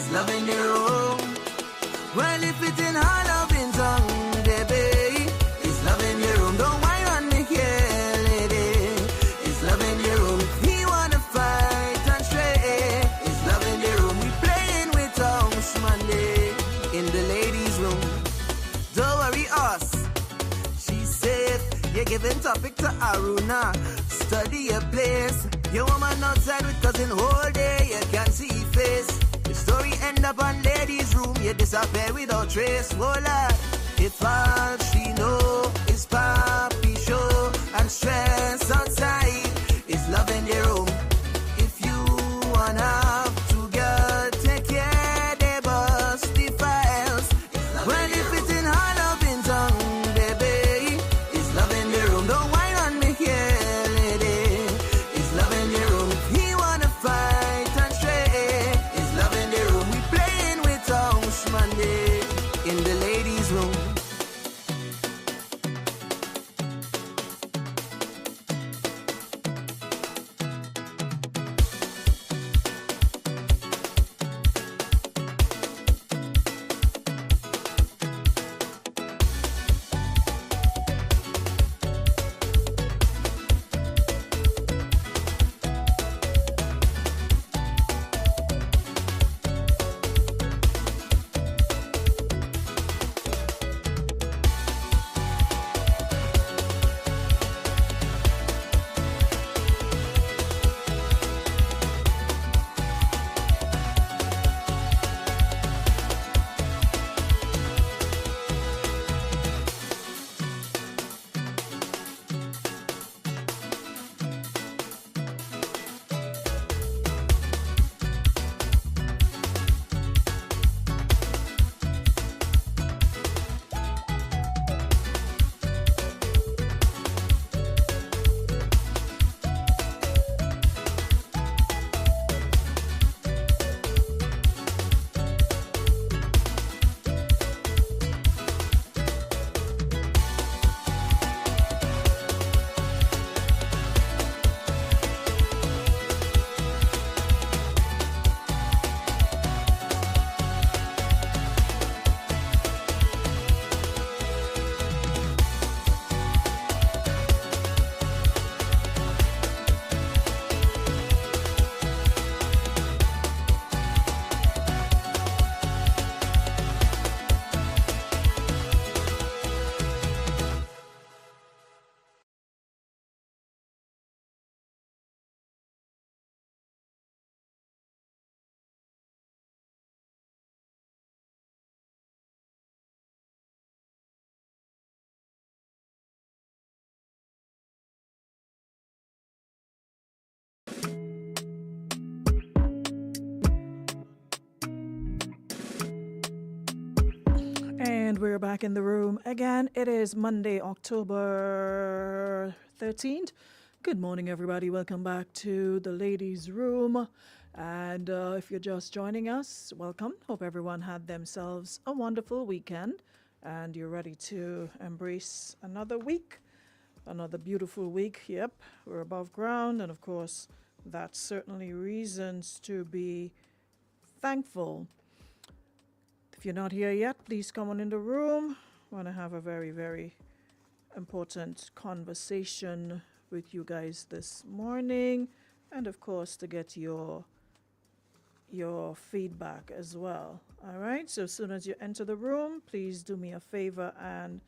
Is love in the room? Well, if it in all loving tongue, baby, is love in the room? Don't whine on me here, lady. Is love in the room? If he wanna fight and stray, is love in the room? We playing with house Monday in the ladies' room. Don't worry, us. She said, you're giving topic to Aruna. Study your place. Your woman outside with cousin whole day. You can't see face. The story end up on ladies' room. You disappear without trace. Voila. If all she know is papi show and stress outside, is love in the room. If you wanna have to girl, take care, they bust the files. Well, if it's in all loving tongue, baby, is love in the room. Don't whine on me here, lady. Is love in the room. If he wanna fight and stray, is love in the room. We playing with house Monday in the ladies' room. And we're back in the room again. It is Monday, October 13th. Good morning, everybody. Welcome back to the ladies' room. And if you're just joining us, welcome. Hope everyone had themselves a wonderful weekend and you're ready to embrace another week, another beautiful week. Yep, we're above ground. And of course, that's certainly reasons to be thankful. If you're not here yet, please come on in the room. I want to have a very, very important conversation with you guys this morning. And of course, to get your feedback as well. All right, so as soon as you enter the room, please do me a favor and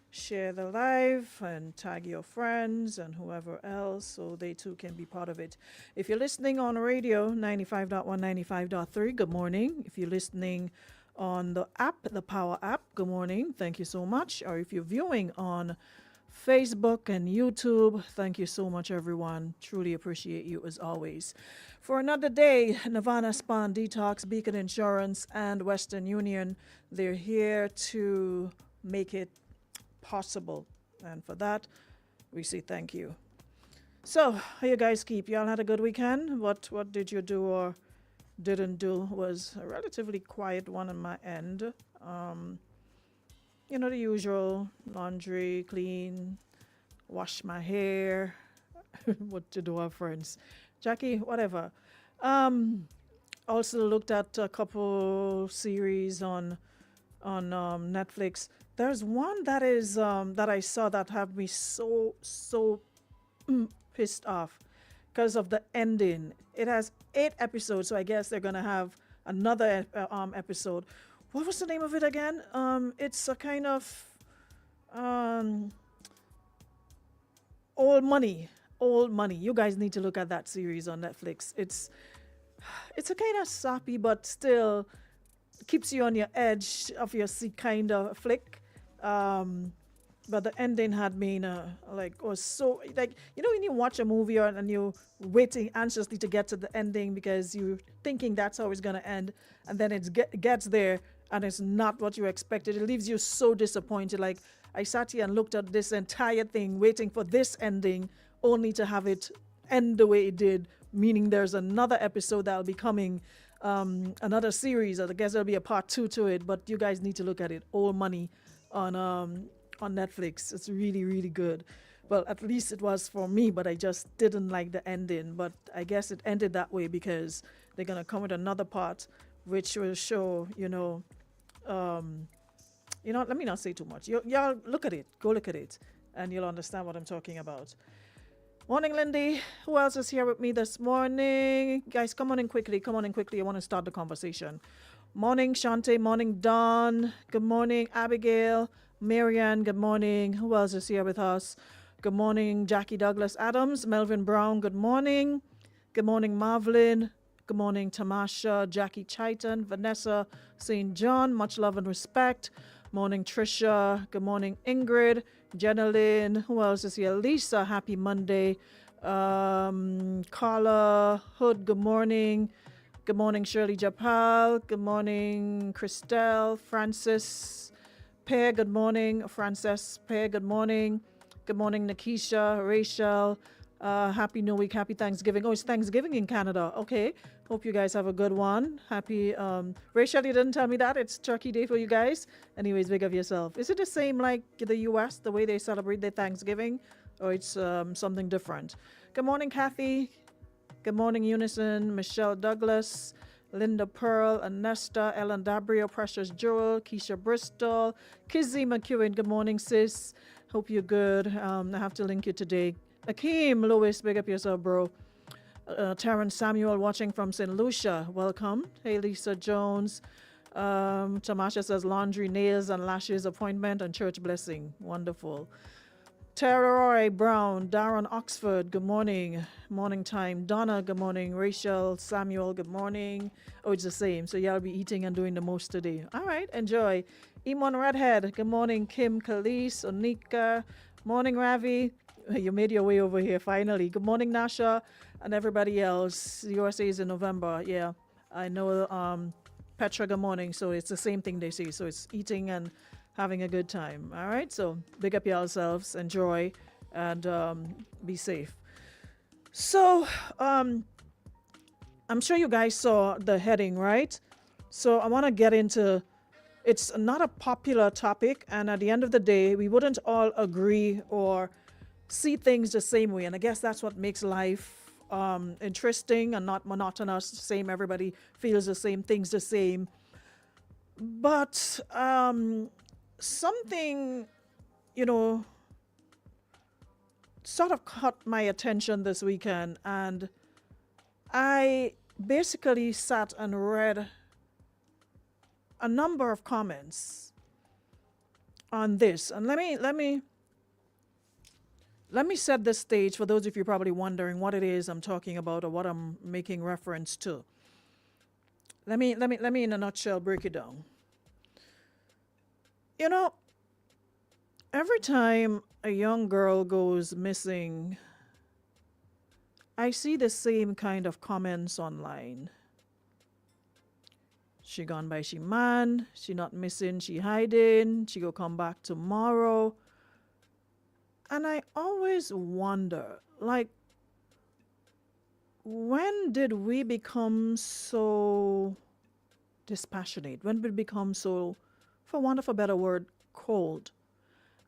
share the live and tag your friends and whoever else so they too can be part of it. If you're listening on radio, 95.1, 95.3, good morning. If you're listening on the app, the Power app, good morning. Thank you so much. Or if you're viewing on Facebook and YouTube, thank you so much, everyone. Truly appreciate you as always. For another day, Nirvana Spawn, Detox, Beacon Insurance, and Western Union, they're here to make it possible. And for that, we say thank you. So, how you guys keep? Y'all had a good weekend? What did you do or didn't do? Was a relatively quiet one on my end. You know, the usual laundry, clean, wash my hair, what to do our friends. Jackie, whatever. also looked at a couple series on Netflix. There's one that is that I saw that have me so pissed off because of the ending. It has 8 episodes, so I guess they're gonna have another episode. What was the name of it again? It's a kind of um, old money. Old money. You guys need to look at that series on Netflix. It's a kind of sappy, but still keeps you on your edge of your seat kind of flick. Um, but the ending had me like was so like when you watch a movie and you're waiting anxiously to get to the ending because you're thinking that's how it's gonna end, and then gets there and it's not what you expected. It leaves you so disappointed. Like I sat here and looked at this entire thing waiting for this ending, only to have it end the way it did. Meaning there's another episode that'll be coming, another series. I guess there'll be a part 2 to it. But you guys need to look at it. Old Money on Netflix. It's really, really good. Well, at least it was for me, but I just didn't like the ending. But I guess it ended that way because they're going to come with another part, which will show, let me not say too much. Y'all look at it. Go look at it, and you'll understand what I'm talking about. Morning, Lindy. Who else is here with me this morning? Guys, come on in quickly. Come on in quickly. I want to start the conversation. Morning, Shante. Morning, Dawn. Good morning, Abigail. Marianne, good morning. Who else is here with us? Good morning, Jackie Douglas Adams. Melvin Brown, good morning. Good morning, Marvlin. Good morning, Tamasha, Jackie Chaitan, Vanessa St. John. Much love and respect. Morning, Trisha. Good morning, Ingrid. Jenna Lynn. Who else is here? Lisa, happy Monday. Carla Hood, good morning. Good morning, Shirley Japal. Good morning, Christelle. Francis Pear, good morning. Frances Pear, good morning. Good morning, Nakisha, Rachel. Happy New Week, happy Thanksgiving. Oh, it's Thanksgiving in Canada. Okay. Hope you guys have a good one. Happy, Rachel, you didn't tell me that. It's Turkey Day for you guys. Anyways, big of yourself. Is it the same like the U.S., the way they celebrate their Thanksgiving? Or it's something different? Good morning, Kathy. Good morning, Unison, Michelle Douglas, Linda Pearl, Anesta, Ellen Dabrio, Precious Jewel, Keisha Bristol, Kizzy McEwen. Good morning, sis. Hope you're good. I have to link you today. Akeem Lewis, big up yourself, bro. Terrence Samuel watching from St. Lucia. Welcome. Hey, Lisa Jones. Tamasha says laundry, nails, and lashes appointment and church blessing. Wonderful. Tara Roy Brown, Darren Oxford, good morning. Morning time. Donna, good morning. Rachel Samuel, good morning. Oh, it's the same. So y'all be eating and doing the most today. All right, enjoy. Imon Redhead, good morning. Kim Khalees, Onika. Morning, Ravi. You made your way over here finally. Good morning, Nasha, and everybody else. USA is in November. Yeah, I know. Petra, good morning. So it's the same thing they say. So it's eating and having a good time. All right. So big up yourselves, enjoy, and be safe. So I'm sure you guys saw the heading, right? So I want to get into. It's not a popular topic, and at the end of the day, we wouldn't all agree or see things the same way, and I guess that's what makes life interesting and not monotonous. Same, everybody feels the same, things the same. But something, sort of caught my attention this weekend, and I basically sat and read a number of comments on this, and let me set the stage for those of you probably wondering what it is I'm talking about or what I'm making reference to. Let me in a nutshell break it down. Every time a young girl goes missing, I see the same kind of comments online. She gone by she man, she not missing, she hiding, she go come back tomorrow. And I always wonder, like, when did we become so dispassionate? When did we become so, for want of a better word, cold?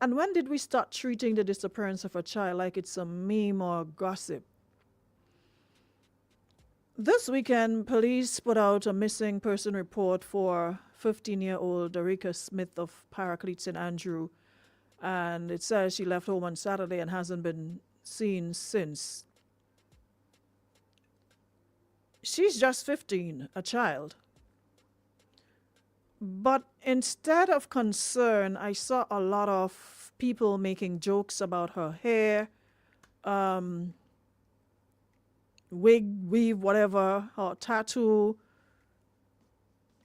And when did we start treating the disappearance of a child like it's a meme or gossip? This weekend, police put out a missing person report for 15-year-old Darica Smith of Paraclete St. Andrew, and it says she left home on Saturday and hasn't been seen since. She's just 15, a child. But instead of concern, I saw a lot of people making jokes about her hair, wig, weave, whatever, her tattoo,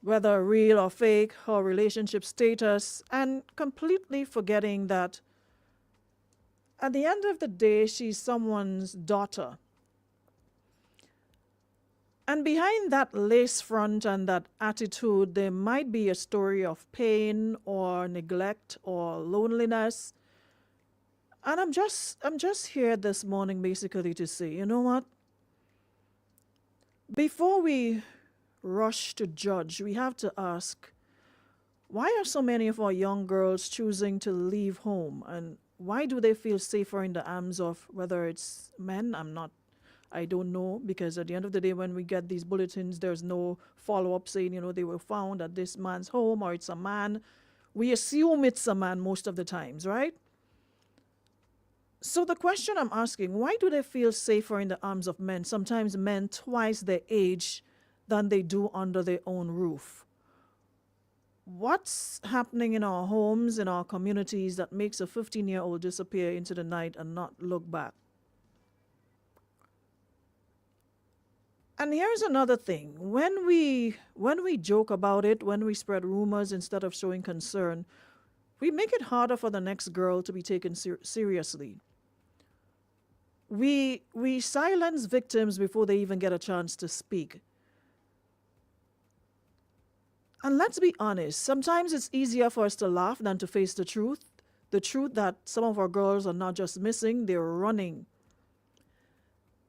whether real or fake, her relationship status, and completely forgetting that at the end of the day, she's someone's daughter. And behind that lace front and that attitude, there might be a story of pain or neglect or loneliness. And I'm just here this morning basically to say, you know what? Before we rush to judge, we have to ask, why are so many of our young girls choosing to leave home? And why do they feel safer in the arms of whether it's men? I don't know, because at the end of the day, when we get these bulletins, there's no follow-up saying, they were found at this man's home or it's a man. We assume it's a man most of the times, right? So the question I'm asking, why do they feel safer in the arms of men, sometimes men twice their age, than they do under their own roof? What's happening in our homes, in our communities, that makes a 15-year-old disappear into the night and not look back? And here's another thing. When we joke about it, when we spread rumors instead of showing concern, we make it harder for the next girl to be taken seriously. We silence victims before they even get a chance to speak. And let's be honest, sometimes it's easier for us to laugh than to face the truth that some of our girls are not just missing, they're running.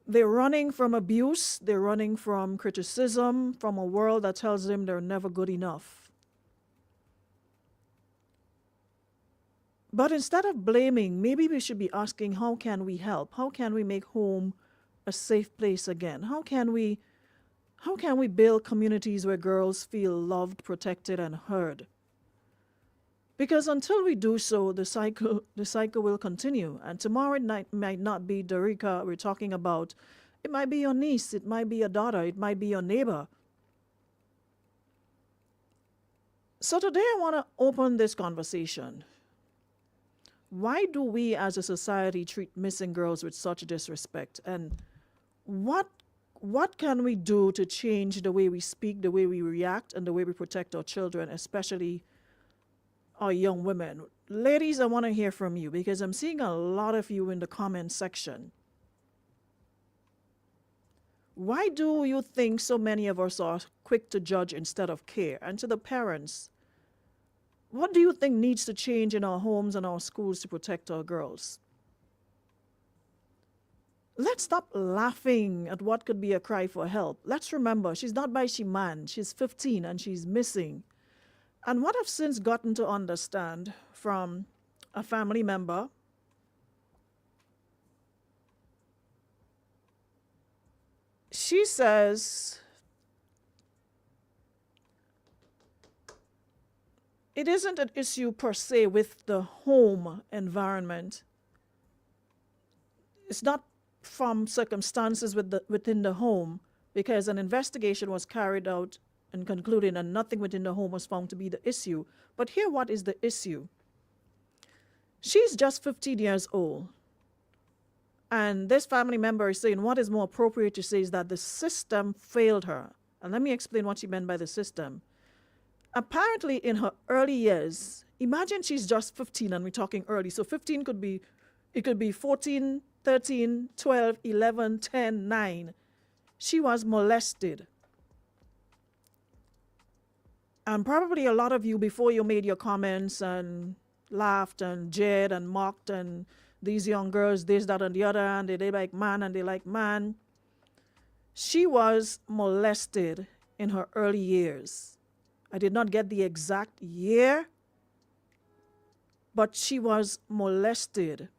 They're running from abuse, they're running from criticism, from a world that tells them they're never good enough. But instead of blaming, maybe we should be asking, how can we help? How can we make home a safe place again? How can we build communities where girls feel loved, protected, and heard? Because until we do so, the cycle will continue. And tomorrow night might not be Darica we're talking about. It might be your niece, it might be your daughter, it might be your neighbor. So today I want to open this conversation. Why do we as a society treat missing girls with such disrespect? And what can we do to change the way we speak, the way we react, and the way we protect our children, especially our young women? Ladies, I want to hear from you because I'm seeing a lot of you in the comment section. Why do you think so many of us are quick to judge instead of care? And to the parents, what do you think needs to change in our homes and our schools to protect our girls? Let's stop laughing at what could be a cry for help. Let's remember, she's not by she man, she's 15 and she's missing. And what I've since gotten to understand from a family member, she says it isn't an issue per se with the home environment. It's not from circumstances within the home, because an investigation was carried out and concluding and nothing within the home was found to be the issue. But here, what is the issue? She's just 15 years old. And this family member is saying what is more appropriate to say is that the system failed her. And let me explain what she meant by the system. Apparently in her early years, imagine she's just 15 and we're talking early. So 15 could be 14, 13, 12, 11, 10, 9. She was molested. And probably a lot of you, before you made your comments and laughed and jeered and mocked and these young girls, this, that, and the other, and they like man and they like man. She was molested in her early years. I did not get the exact year, but she was molested.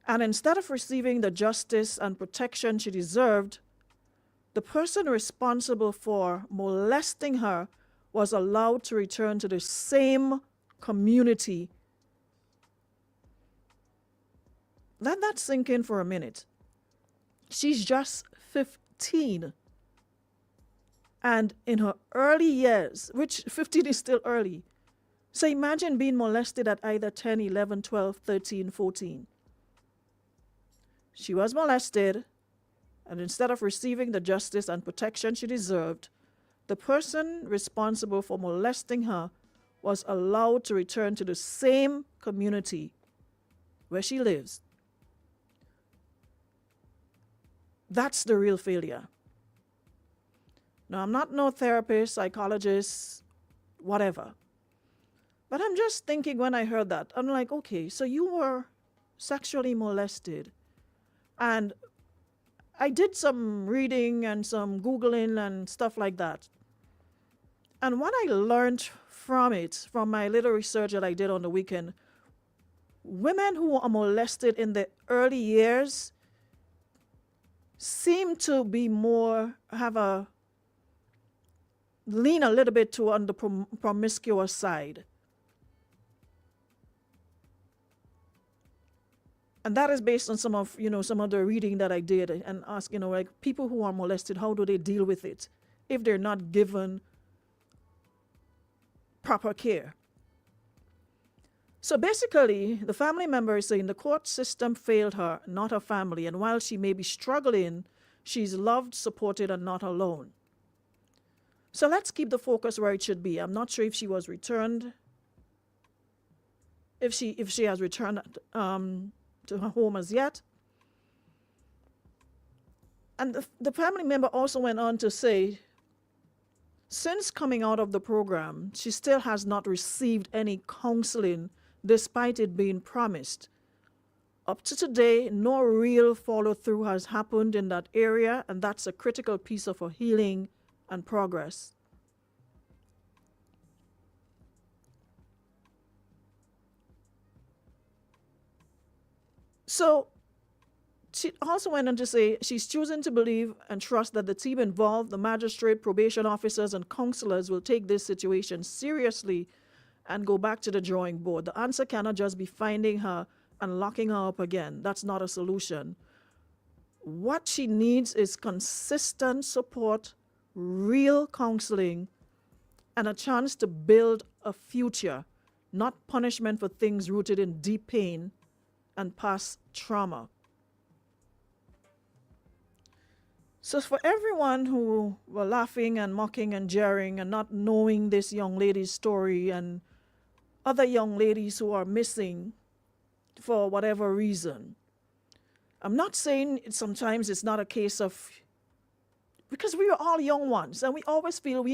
And instead of receiving the justice and protection she deserved, the person responsible for molesting her was allowed to return to the same community. Let that sink in for a minute. She's just 15. And in her early years, which 15 is still early, so imagine being molested at either 10, 11, 12, 13, 14. She was molested, and instead of receiving the justice and protection she deserved, the person responsible for molesting her was allowed to return to the same community where she lives. That's the real failure. Now, I'm not no therapist, psychologist, whatever. But I'm just thinking when I heard that, I'm like, okay, so you were sexually molested. And I did some reading and some Googling and stuff like that. And what I learned from it, from my little research that I did on the weekend, women who are molested in the early years seem to be more, lean a little bit to on the promiscuous side. And that is based on some of the reading that I did and ask, like people who are molested, how do they deal with it if they're not given proper care? So basically, the family member is saying the court system failed her, not her family. And while she may be struggling, she's loved, supported, and not alone. So let's keep the focus where it should be. I'm not sure if she was returned, if she has returned to her home as yet. And the family member also went on to say, since coming out of the program, she still has not received any counseling despite it being promised. Up to today, no real follow-through has happened in that area, and that's a critical piece of her healing and progress. So she also went on to say she's choosing to believe and trust that the team involved, the magistrate, probation officers, and counselors will take this situation seriously and go back to the drawing board. The answer cannot just be finding her and locking her up again. That's not a solution. What she needs is consistent support, real counseling, and a chance to build a future, not punishment for things rooted in deep pain and past trauma. So for everyone who were laughing and mocking and jeering and not knowing this young lady's story and other young ladies who are missing for whatever reason, I'm not saying sometimes it's not a case of, because we are all young ones and we always feel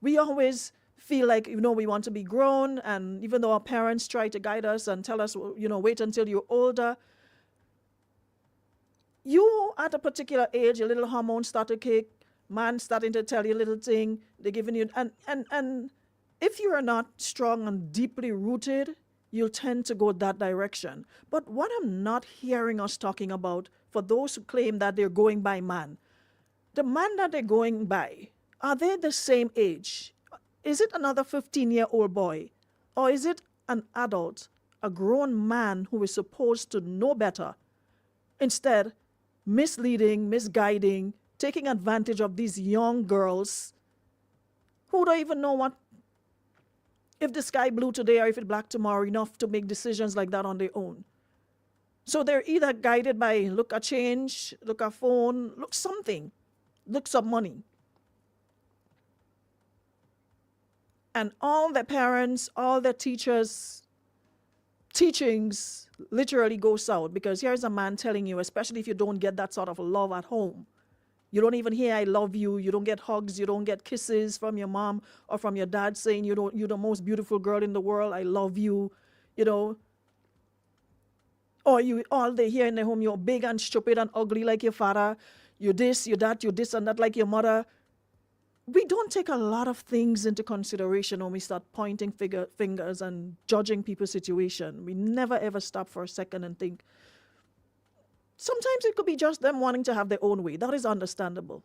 we always feel like, we want to be grown, and even though our parents try to guide us and tell us, wait until you're older, you at a particular age, your little hormones start to kick, man starting to tell you a little thing, they're giving you, and if you are not strong and deeply rooted, you'll tend to go that direction. But what I'm not hearing us talking about, for those who claim that they're going by man, the man that they're going by, are they the same age? Is it another 15-year-old boy? Or is it an adult, a grown man who is supposed to know better? Instead, misleading, misguiding, taking advantage of these young girls who don't even know if the sky blue today or if it's black tomorrow, enough to make decisions like that on their own. So they're either guided by look at change, look at phone, look something, look some money. And all the parents, all the teachers' teachings literally go south, because here's a man telling you, especially if you don't get that sort of love at home. You don't even hear I love you. You don't get hugs. You don't get kisses from your mom or from your dad saying you're the most beautiful girl in the world. I love you, Or all they hear in their home, you're big and stupid and ugly like your father. You're this, you're that, you're this and that like your mother. We don't take a lot of things into consideration when we start pointing fingers and judging people's situation. We never ever stop for a second and think. Sometimes it could be just them wanting to have their own way. That is understandable.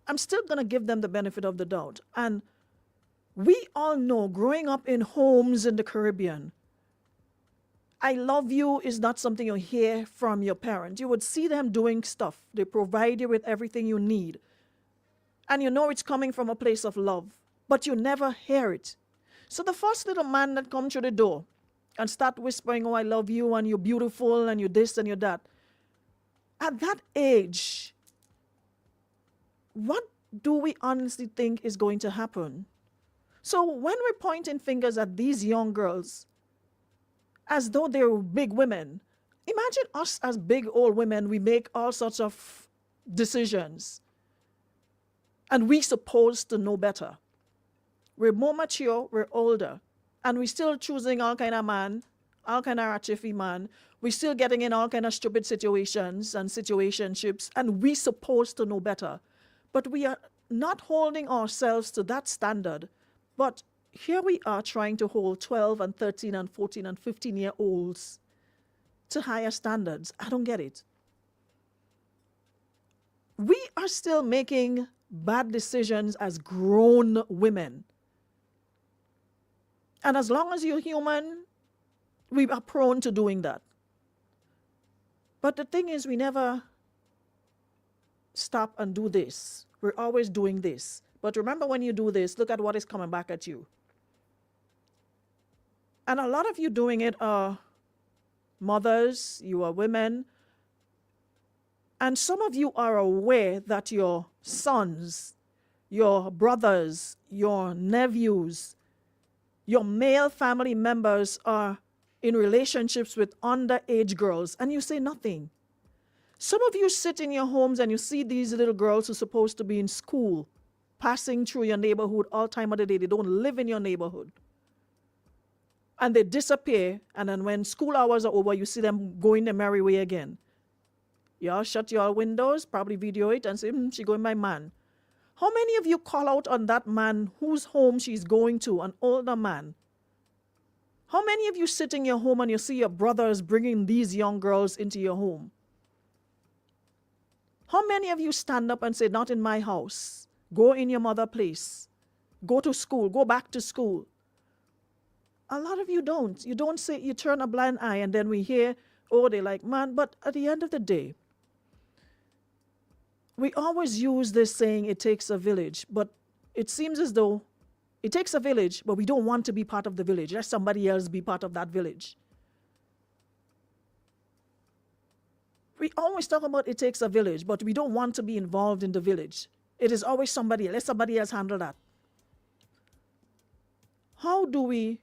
I'm still going to give them the benefit of the doubt. And we all know, growing up in homes in the Caribbean, I love you is not something you hear from your parents. You would see them doing stuff. They provide you with everything you need. And you know it's coming from a place of love, but you never hear it. So the first little man that comes through the door and start whispering, oh, I love you, and you're beautiful, and you're this, and you're that. At that age, what do we honestly think is going to happen? So when we're pointing fingers at these young girls, as though they're big women, imagine us as big old women, we make all sorts of decisions. And we're supposed to know better. We're more mature, we're older, and we're still choosing all kind of man, all kind of ratchiffy man. We're still getting in all kind of stupid situations and situationships, and we're supposed to know better. But we are not holding ourselves to that standard. But here we are trying to hold 12 and 13 and 14 and 15-year-olds to higher standards. I don't get it. We are still making bad decisions as grown women. And as long as you're human, we are prone to doing that. But the thing is, we never stop and do this. We're always doing this. But remember, when you do this, look at what is coming back at you. And a lot of you doing it are mothers, you are women. And some of you are aware that your sons, your brothers, your nephews, your male family members are in relationships with underage girls, and you say nothing. Some of you sit in your homes and you see these little girls who are supposed to be in school, passing through your neighborhood all time of the day. They don't live in your neighborhood. And they disappear, and then when school hours are over, you see them going their merry way again. Y'all shut your windows, probably video it, and say, she going my man. How many of you call out on that man whose home she's going to, an older man? How many of you sit in your home and you see your brothers bringing these young girls into your home? How many of you stand up and say, not in my house, go in your mother's place, go to school, go back to school? A lot of you don't. You don't say, you turn a blind eye, and then we hear, oh, they like man. But at the end of the day, we always use this saying, it takes a village, but it seems as though it takes a village, but we don't want to be part of the village. Let somebody else be part of that village. We always talk about it takes a village, but we don't want to be involved in the village. It is always somebody else. Let somebody else handle that. How do we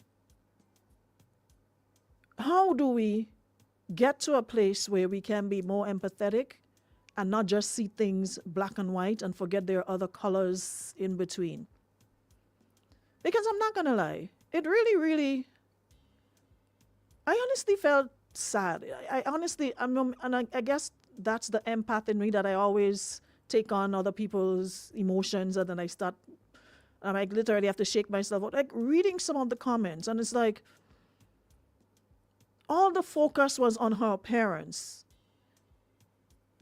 get to a place where we can be more empathetic and not just see things black and white and forget there are other colors in between? Because I'm not going to lie, it really, I honestly felt sad. I guess that's the empath in me, that I always take on other people's emotions, and then I literally have to shake myself out. Like reading some of the comments, and it's like, all the focus was on her parents.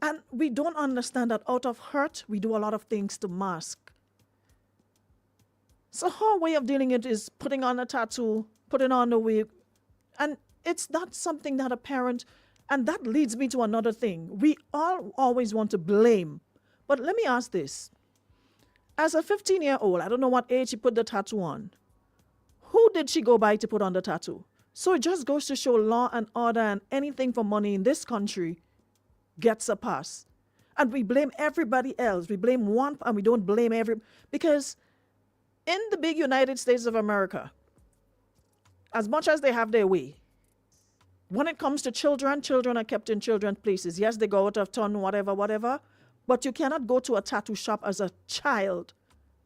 And we don't understand that out of hurt, we do a lot of things to mask. So her way of dealing it is putting on a tattoo, putting on a wig, and it's not something that a parent, and that leads me to another thing. We all always want to blame. But let me ask this. As a 15-year-old, I don't know what age she put the tattoo on. Who did she go by to put on the tattoo? So it just goes to show law and order and anything for money in this country gets a pass. And we blame everybody else. We blame one, and we don't blame because in the big United States of America, as much as they have their way, when it comes to children, children are kept in children's places. Yes, they go out of town, whatever, but you cannot go to a tattoo shop as a child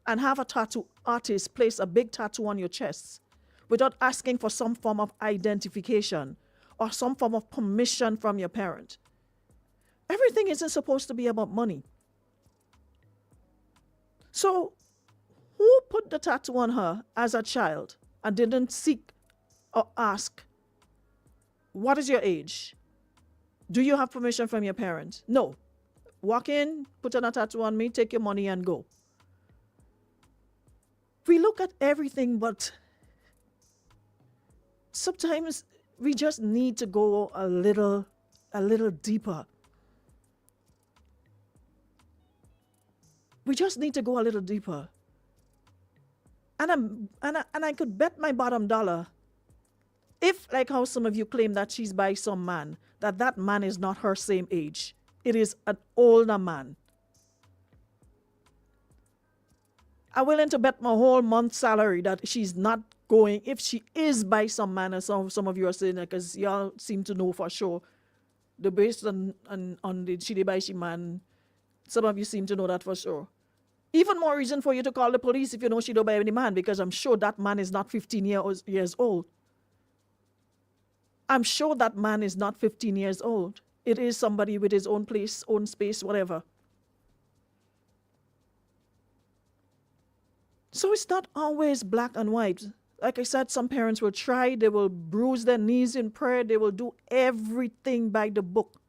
and have a tattoo artist place a big tattoo on your chest without asking for some form of identification or some form of permission from your parent. Everything isn't supposed to be about money. So, who put the tattoo on her as a child and didn't seek or ask, what is your age? Do you have permission from your parents? No. Walk in, put on a tattoo on me, take your money and go. We look at everything, but sometimes we just need to go a little deeper. We just need to go a little deeper. And I could bet my bottom dollar, if, like how some of you claim that she's by some man, that man is not her same age. It is an older man. I'm willing to bet my whole month's salary that she's not going, if she is by some man, as some of you are saying, because y'all seem to know for sure, the based on the she by she man, some of you seem to know that for sure. Even more reason for you to call the police if you know she don't by any man, because I'm sure that man is not 15 years old. I'm sure that man is not 15 years old. It is somebody with his own place, own space, whatever. So it's not always black and white. Like I said, some parents will try, they will bruise their knees in prayer, they will do everything by the book.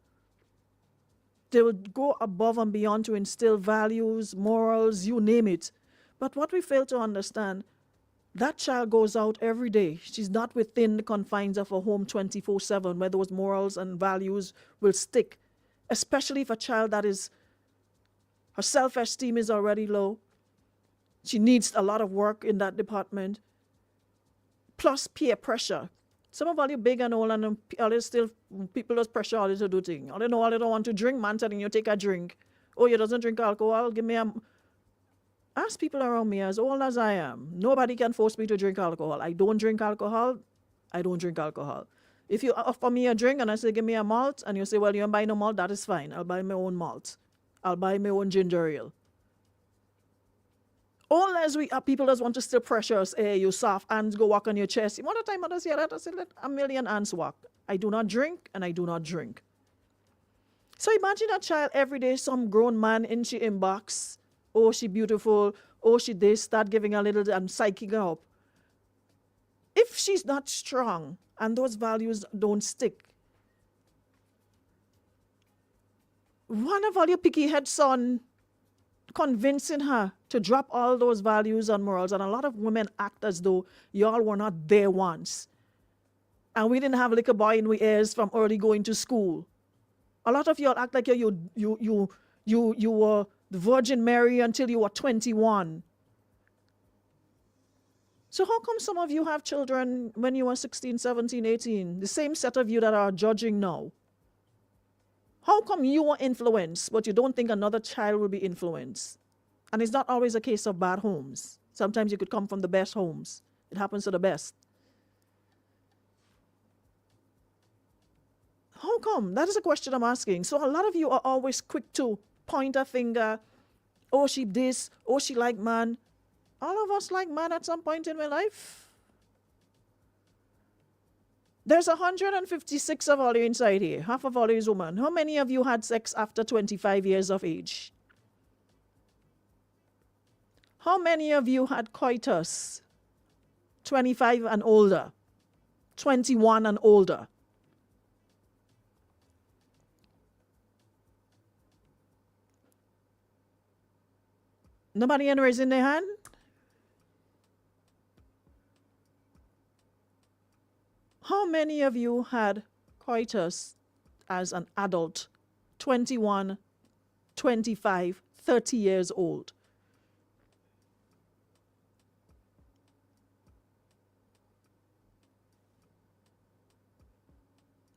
They will go above and beyond to instill values, morals, you name it. But what we fail to understand, that child goes out every day. She's not within the confines of a home 24/7 where those morals and values will stick. Especially if a child that is, her self-esteem is already low. She needs a lot of work in that department. Plus peer pressure. Some of all you big and old and all still people just pressure all you to do things. All they know all they don't want to drink, man telling you take a drink. Oh, you doesn't drink alcohol? Give me a... Ask people around me as old as I am. Nobody can force me to drink alcohol. I don't drink alcohol. I don't drink alcohol. If you offer me a drink and I say give me a malt and you say, well, you don't buy no malt, that is fine. I'll buy my own malt. I'll buy my own ginger ale. All as we are, people just want to still pressure us. Hey, you soft hands, go walk on your chest. One of the time others hear that, I say, let a million hands walk. I do not drink and I do not drink. So imagine a child every day, some grown man in she inbox. Oh, she beautiful. Oh, she this. Start giving a little and psyching her up. If she's not strong and those values don't stick, one of all your picky head son convincing her to drop all those values and morals, and a lot of women act as though y'all were not there once. And we didn't have a little boy in we ears from early going to school. A lot of y'all act like you were the Virgin Mary until you were 21. So how come some of you have children when you were 16, 17, 18? The same set of you that are judging now. How come you were influenced, but you don't think another child will be influenced? And it's not always a case of bad homes. Sometimes you could come from the best homes. It happens to the best. How come? That is a question I'm asking. So a lot of you are always quick to point a finger. Oh, she this. Oh, she like man. All of us like man at some point in my life. There's 156 of all you inside here. Half of all you is women. How many of you had sex after 25 years of age? How many of you had coitus? 25 and older. 21 and older. Nobody ain't raising their hand? How many of you had coitus as an adult, 21, 25, 30 years old?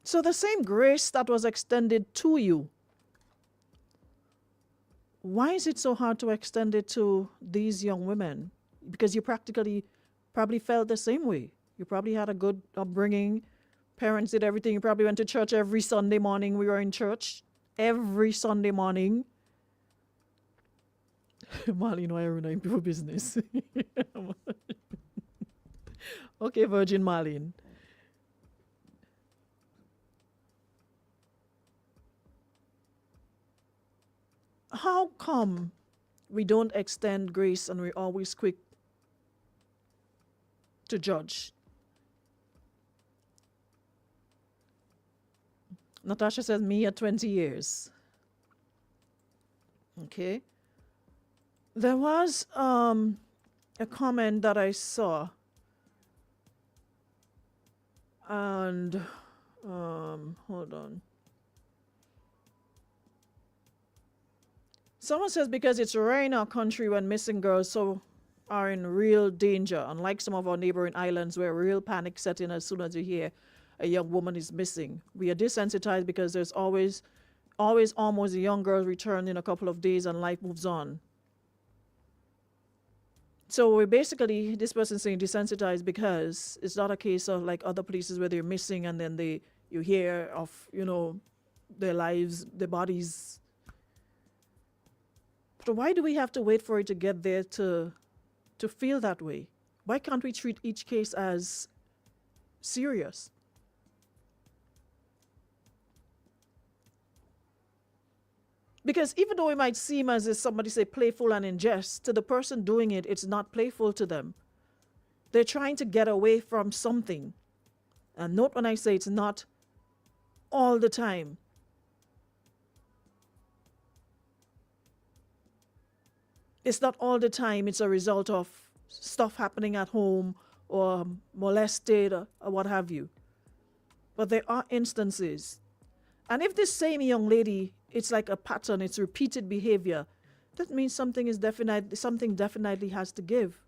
So the same grace that was extended to you, why is it so hard to extend it to these young women? Because you practically probably felt the same way. You probably had a good upbringing. Parents did everything. You probably went to church every Sunday morning. We were in church every Sunday morning. Marlene, why are we people business? Okay, Virgin Marlene. How come we don't extend grace and we're always quick to judge? Natasha says, me at 20 years. Okay. There was a comment that I saw, and hold on. Someone says because it's rare in our country when missing girls so are in real danger, unlike some of our neighboring islands where real panic set in as soon as you hear a young woman is missing. We are desensitized because there's always almost a young girl return in a couple of days and life moves on. So we're basically, this person saying desensitized because it's not a case of like other places where they're missing and then you hear of, their lives, their bodies. But why do we have to wait for it to get there to feel that way? Why can't we treat each case as serious? Because even though it might seem as if somebody say playful and in jest, to the person doing it, it's not playful to them. They're trying to get away from something. And note when I say it's not all the time. It's not all the time. It's a result of stuff happening at home or molested or what have you. But there are instances. And if this same young lady, it's like a pattern, it's repeated behavior, that means something definitely has to give.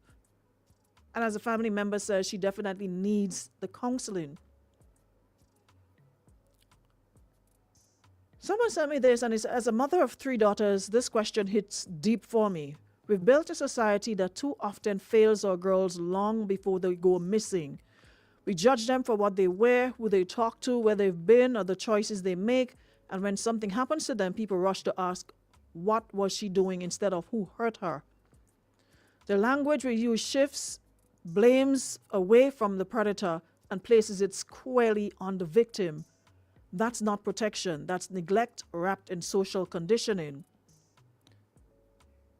And as a family member says, she definitely needs the counseling. Someone sent me this, and it's, as a mother of 3 daughters, this question hits deep for me. We've built a society that too often fails our girls long before they go missing. We judge them for what they wear, who they talk to, where they've been, or the choices they make. And when something happens to them, people rush to ask, what was she doing instead of who hurt her? The language we use shifts blames away from the predator and places it squarely on the victim. That's not protection. That's neglect wrapped in social conditioning.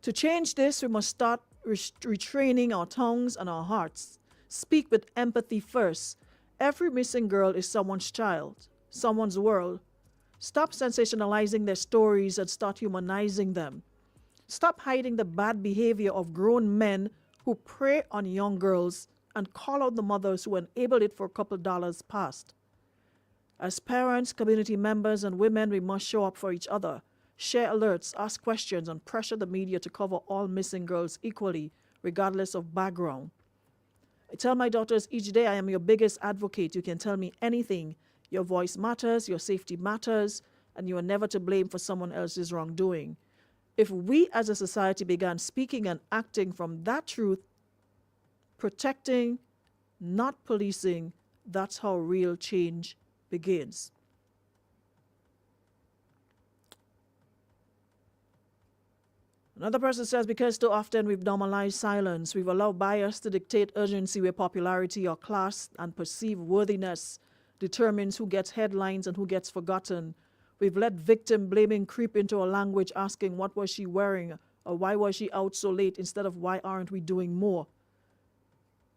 To change this, we must start retraining our tongues and our hearts. Speak with empathy first. Every missing girl is someone's child, someone's world. Stop sensationalizing their stories and start humanizing them. Stop hiding the bad behavior of grown men who prey on young girls and call out the mothers who enabled it for a couple dollars past. As parents, community members, and women, we must show up for each other, share alerts, ask questions, and pressure the media to cover all missing girls equally, regardless of background. I tell my daughters each day I am your biggest advocate. You can tell me anything. Your voice matters, your safety matters, and you are never to blame for someone else's wrongdoing. If we as a society began speaking and acting from that truth, protecting, not policing, that's how real change begins. Another person says, because too often we've normalized silence, we've allowed bias to dictate urgency where popularity or class and perceived worthiness determines who gets headlines and who gets forgotten. We've let victim blaming creep into a language asking what was she wearing or why was she out so late instead of why aren't we doing more.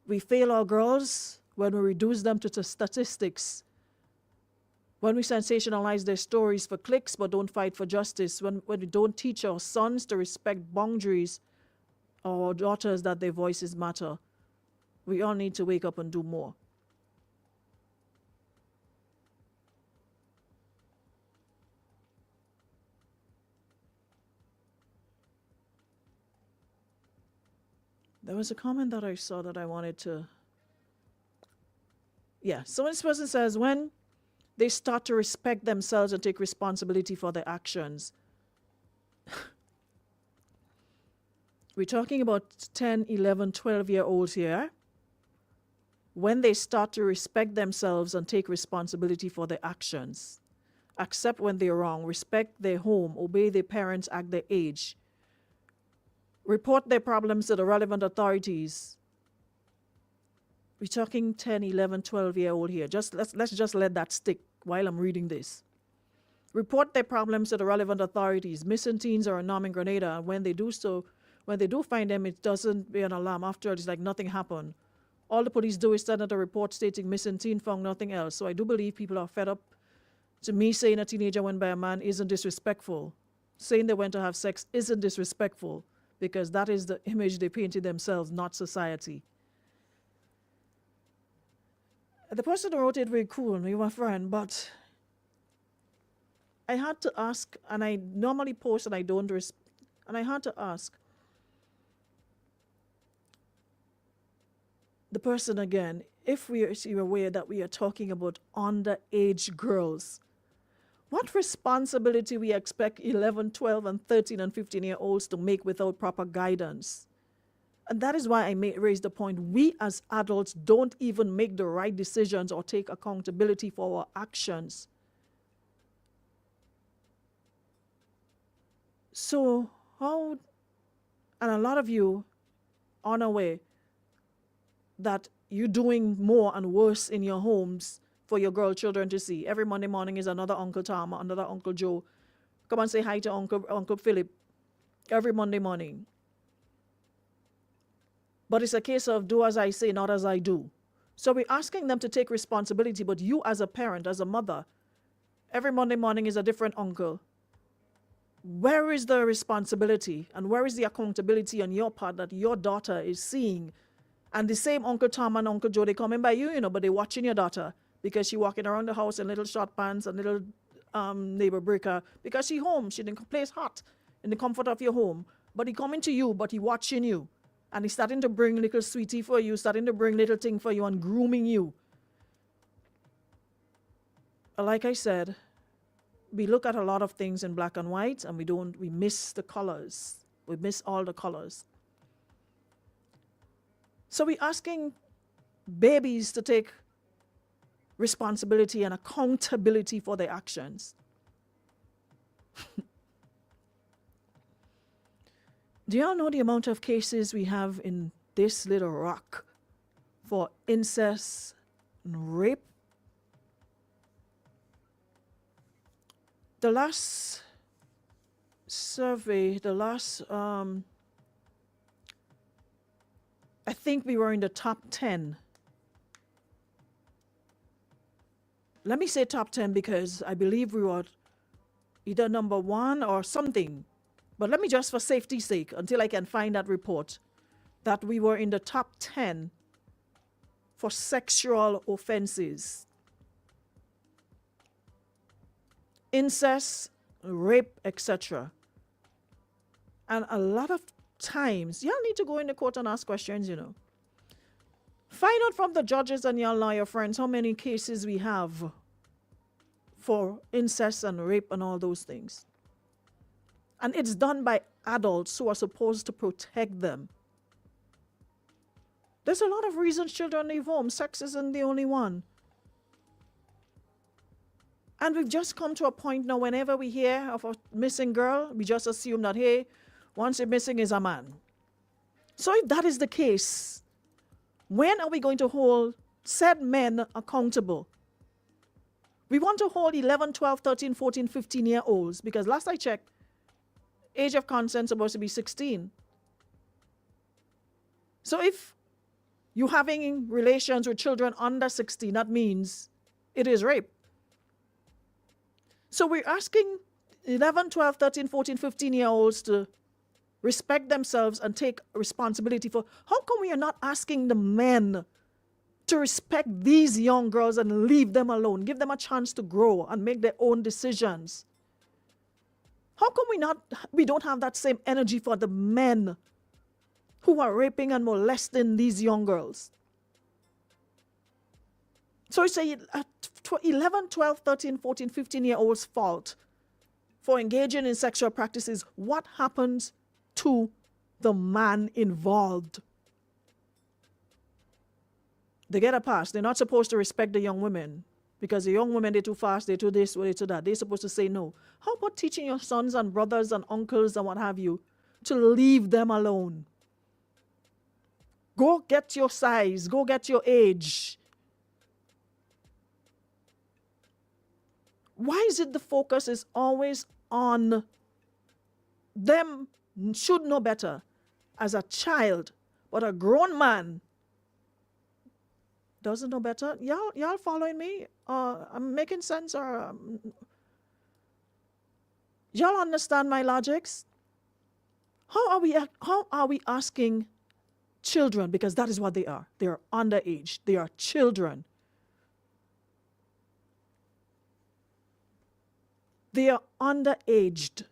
We fail our girls when we reduce them to statistics, when we sensationalize their stories for clicks but don't fight for justice, when we don't teach our sons to respect boundaries or our daughters that their voices matter. We all need to wake up and do more. There was a comment that I saw that I wanted to... Yeah, so this person says, when they start to respect themselves and take responsibility for their actions. We're talking about 10, 11, 12-year-olds here. When they start to respect themselves and take responsibility for their actions, accept when they're wrong, respect their home, obey their parents, act their age, report their problems to the relevant authorities. We're talking 10, 11, 12-year-old here. Let's just let that stick while I'm reading this. Report their problems to the relevant authorities. Missing teens are a norm in Grenada, and when they do find them, it doesn't be an alarm. After it's like nothing happened. All the police do is send out a report stating missing teen, found nothing else. So I do believe people are fed up to me saying a teenager went by a man isn't disrespectful. saying they went to have sex isn't disrespectful, because that is the image they painted themselves, not society. The person who wrote it very cool, me, my friend, but I had to ask, and I normally post and I don't, and I had to ask the person again, if we are aware that we are talking about underage girls, what responsibility we expect 11, 12, and 13 and 15-year-olds to make without proper guidance? And that is why I raise the point. We as adults don't even make the right decisions or take accountability for our actions. So how, and a lot of you are unaware that you're doing more and worse in your homes for your girl children to see. Every Monday morning is another Uncle Tom, another Uncle Joe. Come and say hi to Uncle Philip every Monday morning. But it's a case of do as I say, not as I do. So we're asking them to take responsibility, but you as a parent, as a mother, every Monday morning is a different uncle. Where is the responsibility and where is the accountability on your part that your daughter is seeing? And the same Uncle Tom and Uncle Joe, they coming by you, but they're watching your daughter because she walking around the house in little short pants and little neighbor breaker because she home. She didn't place hot in the comfort of your home. But he coming to you, but he watching you. And he's starting to bring little sweetie for you, starting to bring little thing for you and grooming you. Like I said, we look at a lot of things in black and white and we miss the colors. We miss all the colors. So we're asking babies to take responsibility and accountability for their actions. Do y'all know the amount of cases we have in this little rock for incest and rape? The last survey, I think we were in the top 10. Let me say top 10 because I believe we were either number 1 or something. But let me just for safety's sake, until I can find that report, that we were in the top 10 for sexual offenses. Incest, rape, etc. And a lot of times, y'all need to go in the court and ask questions, Find out from the judges and your lawyer friends how many cases we have for incest and rape and all those things. And it's done by adults who are supposed to protect them. There's a lot of reasons children leave home. Sex isn't the only one. And we've just come to a point now, whenever we hear of a missing girl, we just assume that, hey, once a missing is a man. So if that is the case, when are we going to hold said men accountable? We want to hold 11, 12, 13, 14, 15-year-olds, because last I checked, age of consent is supposed to be 16. So if you're having relations with children under 16, that means it is rape. So we're asking 11, 12, 13, 14, 15-year-olds to respect themselves and take responsibility for. How come we are not asking the men to respect these young girls and leave them alone, give them a chance to grow and make their own decisions? How come we don't have that same energy for the men who are raping and molesting these young girls? So it's a 11, 12, 13, 14, 15-year-olds' fault for engaging in sexual practices. What happens to the man involved? They get a pass. They're not supposed to respect the young women because the young women, they're too fast, they're too this, they're too that. They're supposed to say no. How about teaching your sons and brothers and uncles and what have you to leave them alone? Go get your size. Go get your age. Why is it the focus is always on them should know better as a child, but a grown man doesn't know better? Y'all following me? I'm making sense or... Y'all understand my logics? How are we asking children, because that is what they are. They are underage. They are children. They are underaged.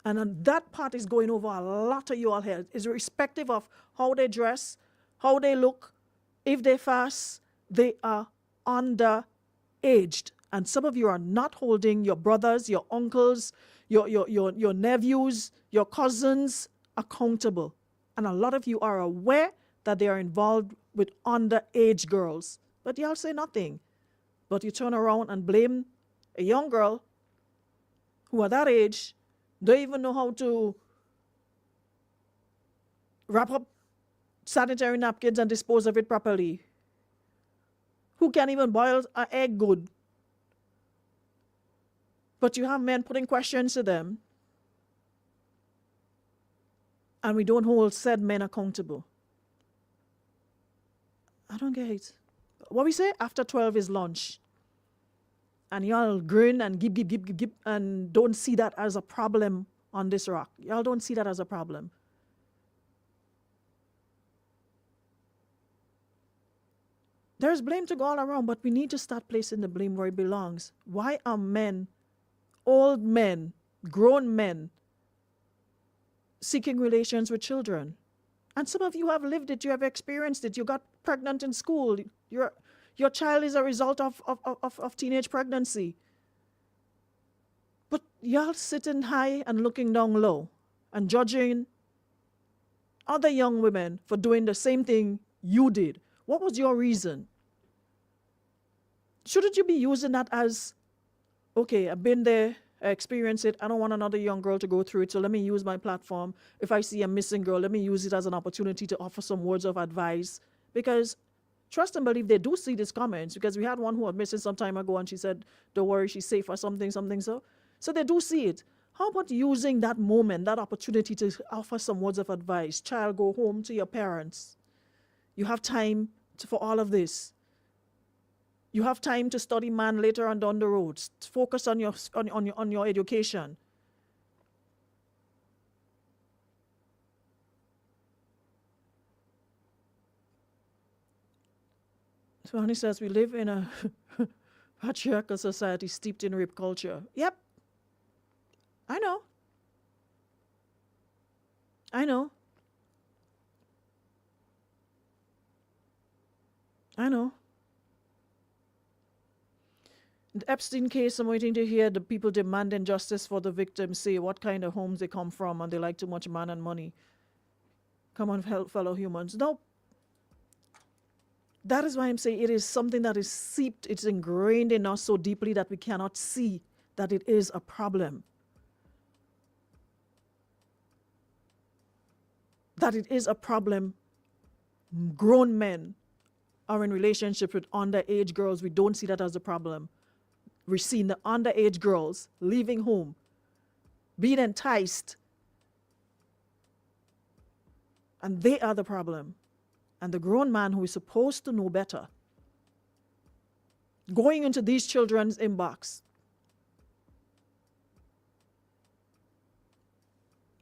And that part is going over a lot of you all here. It's irrespective of how they dress, how they look, if they fast, they are underaged. And some of you are not holding your brothers, your uncles, your nephews, your cousins accountable. And a lot of you are aware that they are involved with underage girls. But y'all say nothing. But you turn around and blame a young girl who at that age don't even know how to wrap up sanitary napkins and dispose of it properly. Who can't even boil an egg good. But you have men putting questions to them, and we don't hold said men accountable. I don't get it. What we say? After 12 is lunch. And y'all grin and give, and don't see that as a problem on this rock. Y'all don't see that as a problem. There's blame to go all around, but we need to start placing the blame where it belongs. Why are men, old men, grown men, seeking relations with children? And some of you have lived it, you have experienced it. You got pregnant in school. Your child is a result of teenage pregnancy. But y'all sitting high and looking down low and judging other young women for doing the same thing you did. What was your reason? Shouldn't you be using that as, okay, I've been there, I experienced it, I don't want another young girl to go through it, so let me use my platform. If I see a missing girl, let me use it as an opportunity to offer some words of advice. Because trust and believe they do see these comments, because we had one who was missing some time ago and she said, don't worry, she's safe or something. So they do see it. How about using that moment, that opportunity to offer some words of advice? Child, go home to your parents. You have time for all of this. You have time to study man later on down the road. Focus on your education. So Honey says we live in a patriarchal society steeped in rape culture. Yep. I know. I know. In the Epstein case, I'm waiting to hear the people demanding justice for the victims say what kind of homes they come from and they like too much man and money. Come on, fellow humans. No. That is why I'm saying it is something that is seeped, it's ingrained in us so deeply that we cannot see that it is a problem. That it is a problem. Grown men are in relationship with underage girls. We don't see that as a problem. We're seeing the underage girls leaving home, being enticed, and they are the problem. And the grown man who is supposed to know better, going into these children's inbox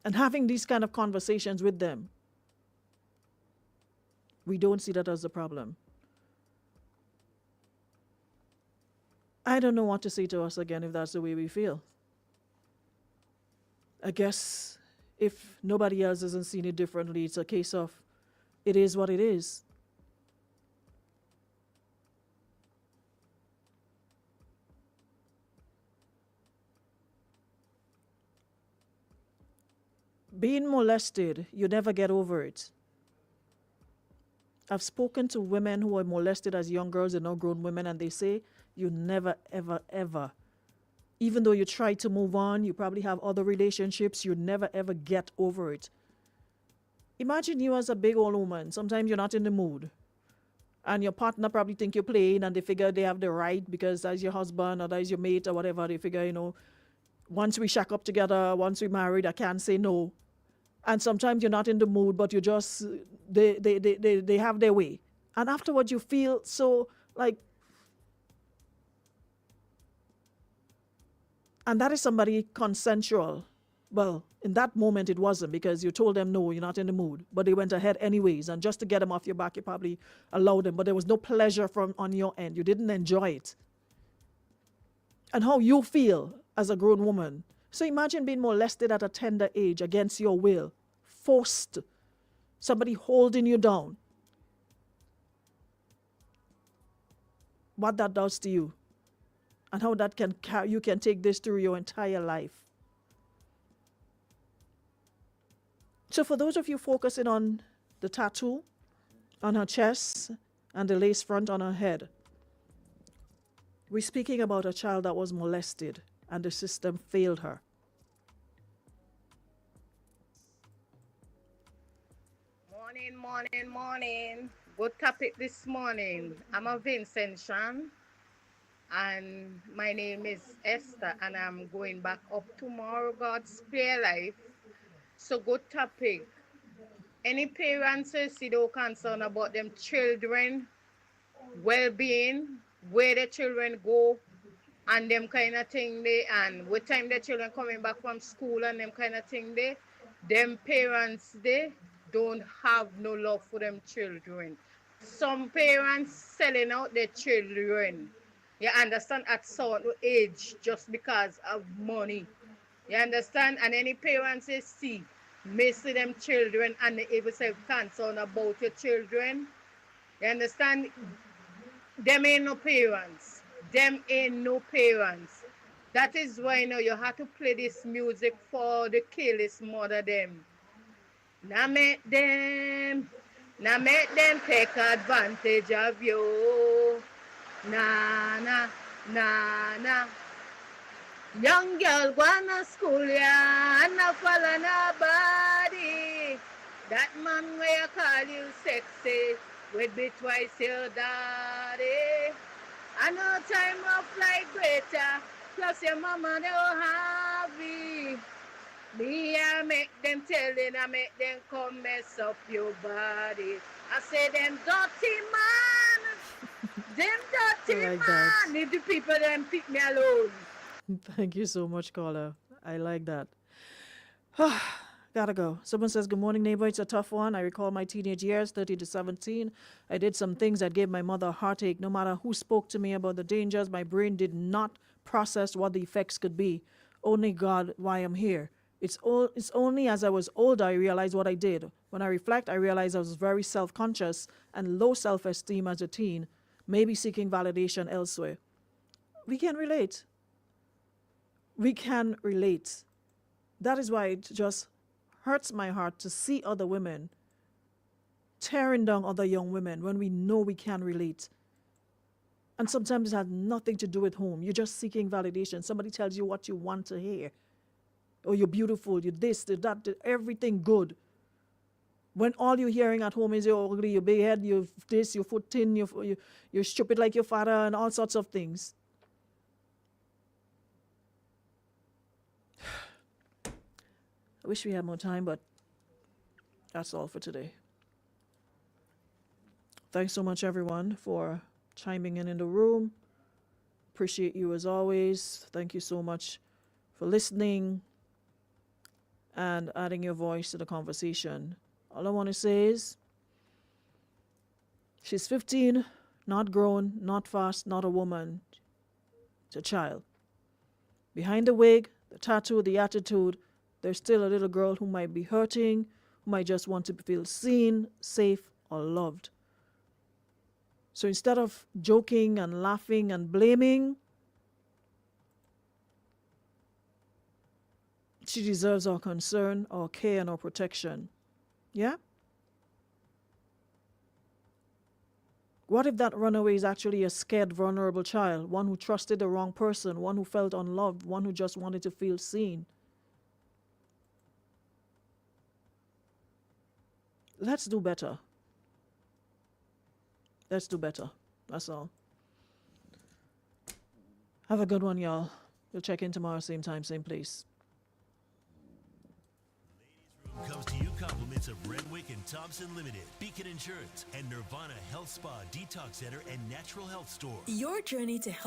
and having these kind of conversations with them, we don't see that as a problem. I don't know what to say to us again if that's the way we feel. I guess if nobody else hasn't seen it differently, it's a case of it is what it is. Being molested, you never get over it. I've spoken to women who were molested as young girls and now grown women, and they say you never, ever, ever, even though you try to move on, you probably have other relationships, you never, ever get over it. Imagine you as a big old woman. Sometimes you're not in the mood. And your partner probably think you're playing and they figure they have the right because that's your husband or that's your mate or whatever. They figure, once we shack up together, once we're married, I can't say no. And sometimes you're not in the mood, but you just, they have their way. And afterwards you feel so like, And that is somebody consensual. Well, in that moment it wasn't, because you told them no, you're not in the mood. But they went ahead anyways. And just to get them off your back, you probably allowed them. But there was no pleasure from on your end. You didn't enjoy it. And how you feel as a grown woman. So imagine being molested at a tender age against your will. Forced. Somebody holding you down. What that does to you. And how that can you can take this through your entire life. So for those of you focusing on the tattoo on her chest and the lace front on her head, we're speaking about a child that was molested and the system failed her. Morning. Good topic this morning. I'm a Vincent Shan, and my name is Esther, and I'm going back up tomorrow, God's prayer life. So good topic. Any parents see no concern about them children well-being, where the children go, and them kind of thing they, and what time the children coming back from school and them kind of thing they, them parents they don't have no love for them children. Some parents selling out their children, you understand, at certain age just because of money. You understand? And any parents they see missing them children and they even say concern about your children. You understand? Them ain't no parents. Them ain't no parents. That is why you have to play this music for the careless mother them. Now make them take advantage of you. Nah. Young girl wanna school ya and not follow nobody. That man where you call you sexy would be twice your daddy. I know time of flight greater, plus your mama don't have it. Me, I make them telling, I make them come mess up your body. I say them dirty man, man. If the people them pick me alone. Thank you so much, caller. I like that. Gotta go. Someone says, good morning, neighbor. It's a tough one. I recall my teenage years, 13 to 17. I did some things that gave my mother a heartache. No matter who spoke to me about the dangers, my brain did not process what the effects could be. Only God, why I'm here. It's only as I was older I realized what I did. When I reflect, I realized I was very self-conscious and low self-esteem as a teen, maybe seeking validation elsewhere. We can relate. We can relate. That is why it just hurts my heart to see other women tearing down other young women when we know we can relate. And sometimes it has nothing to do with home. You're just seeking validation. Somebody tells you what you want to hear. Oh, you're beautiful, you're this, you're that, everything good. When all you're hearing at home is you're ugly, you're big head, you're this, you're foot thin, you're stupid like your father, and all sorts of things. I wish we had more time, but that's all for today. Thanks so much, everyone, for chiming in the room. Appreciate you as always. Thank you so much for listening and adding your voice to the conversation. All I want to say is, she's 15, not grown, not fast, not a woman. It's a child. Behind the wig, the tattoo, the attitude, there's still a little girl who might be hurting, who might just want to feel seen, safe, or loved. So instead of joking and laughing and blaming, she deserves our concern, our care, and our protection. Yeah? What if that runaway is actually a scared, vulnerable child, one who trusted the wrong person, one who felt unloved, one who just wanted to feel seen? Let's do better. Let's do better. That's all. Have a good one, y'all. We'll check in tomorrow, same time, same place. Comes to you compliments of Renwick and Thompson Limited, Beacon Insurance, and Nirvana Health Spa Detox Center and Natural Health Store. Your journey to health